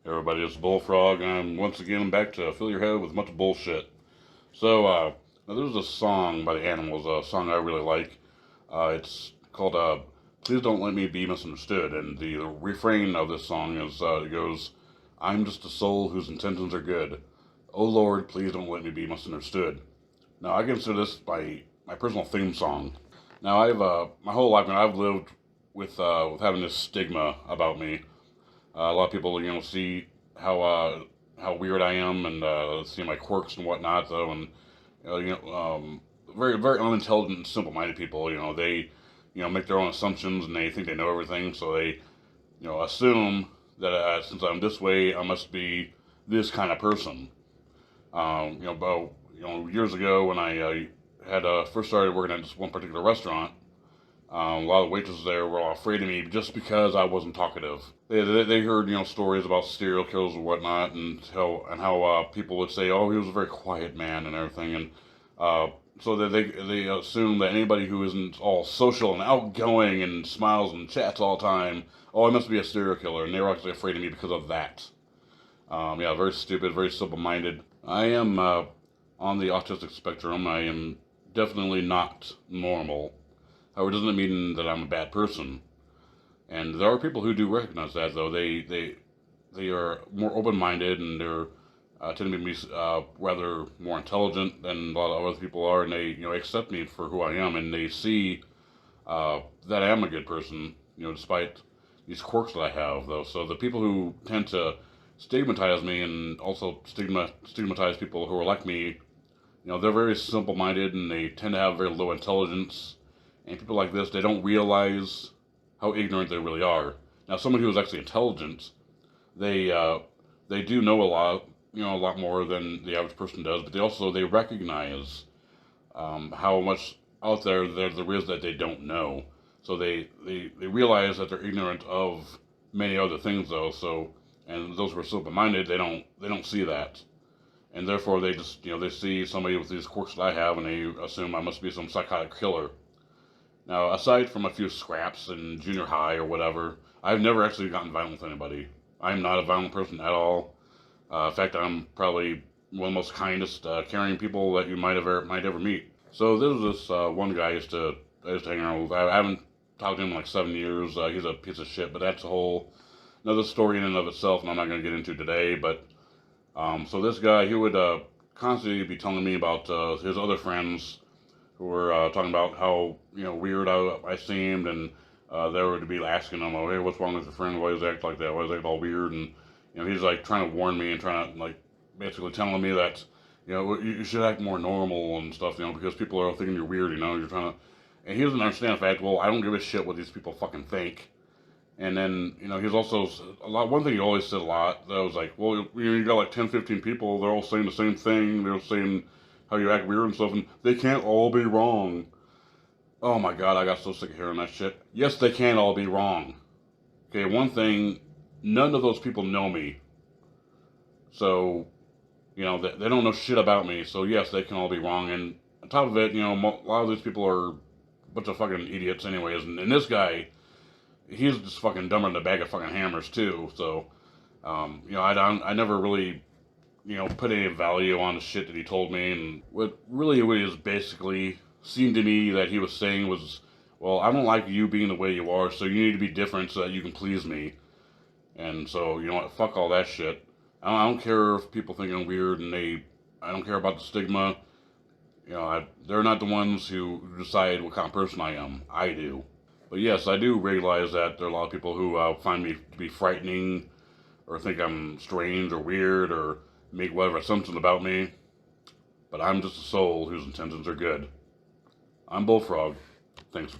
Everybody, it's Bullfrog, and I'm once again back to fill your head with a bunch of bullshit. So, now there's a song by the Animals, a song I really like. It's called Please Don't Let Me Be Misunderstood, and the refrain of this song is, it goes, I'm just a soul whose intentions are good. Oh Lord, please don't let me be misunderstood. Now, I consider this my personal theme song. Now, my whole life, I've lived with having this stigma about me. A lot of people, see how how weird I am and see my quirks and whatnot, though, and very very unintelligent and simple-minded people. They make their own assumptions and they think they know everything, so they assume that since I'm this way, I must be this kind of person. About years ago when I had first started working at this one particular restaurant. A lot of waitresses there were all afraid of me just because I wasn't talkative. They heard stories about serial killers and whatnot, and how people would say, oh, he was a very quiet man and everything, and so that they assume that anybody who isn't all social and outgoing and smiles and chats all the time, oh, I must be a serial killer, and they were actually afraid of me because of that. Yeah, very stupid, very simple-minded. I am on the autistic spectrum. I am definitely not normal. However, it doesn't mean that I'm a bad person. And there are people who do recognize that, though. They are more open-minded, and they're tend to be rather more intelligent than a lot of other people are, and they accept me for who I am, and they see that I am a good person, despite these quirks that I have, though. So the people who tend to stigmatize me and also stigmatize people who are like me, they're very simple-minded, and they tend to have very low intelligence. And people like this, they don't realize how ignorant they really are. Now, someone who is actually intelligent, they do know a lot, a lot more than the average person does. But they recognize how much out there is that they don't know. So they realize that they're ignorant of many other things, though. So, and those who are simple-minded, they don't see that. And therefore, they just they see somebody with these quirks that I have, and they assume I must be some psychotic killer. Now, aside from a few scraps in junior high or whatever, I've never actually gotten violent with anybody. I'm not a violent person at all. In fact, I'm probably one of the most kindest, caring people that you might ever meet. So this one guy I used to hang around with. I haven't talked to him in like 7 years. He's a piece of shit, but that's a whole another story in and of itself, and I'm not going to get into today. But so this guy, he would constantly be telling me about his other friends who were talking about how weird I seemed, and they would be asking him, "Oh, hey, what's wrong with your friend? Why does he act like that? Why does he act all weird?" And he's like trying to warn me and trying to like basically telling me that you should act more normal and stuff, because people are thinking you're weird. You're trying to, and he doesn't understand the fact. Well, I don't give a shit what these people fucking think. And then, he's also one thing he always said a lot, that was like, well, you got like 10, 15 people, they're all saying the same thing, they're saying how you act weird and stuff, and they can't all be wrong. Oh my god, I got so sick of hearing that shit. Yes, they can all be wrong. Okay, one thing, none of those people know me. So, they don't know shit about me, so yes, they can all be wrong, and on top of it, a lot of these people are a bunch of fucking idiots anyways, and this guy, he's just fucking dumber than a bag of fucking hammers too. So, I never really, put any value on the shit that he told me. And what is basically seemed to me that he was saying was, well, I don't like you being the way you are, so you need to be different so that you can please me. And so, what, fuck all that shit. I don't care if people think I'm weird, and I don't care about the stigma. They're not the ones who decide what kind of person I am. I do. But yes, I do realize that there are a lot of people who find me to be frightening, or think I'm strange or weird, or make whatever assumptions about me. But I'm just a soul whose intentions are good. I'm Bullfrog. Thanks for tuning in.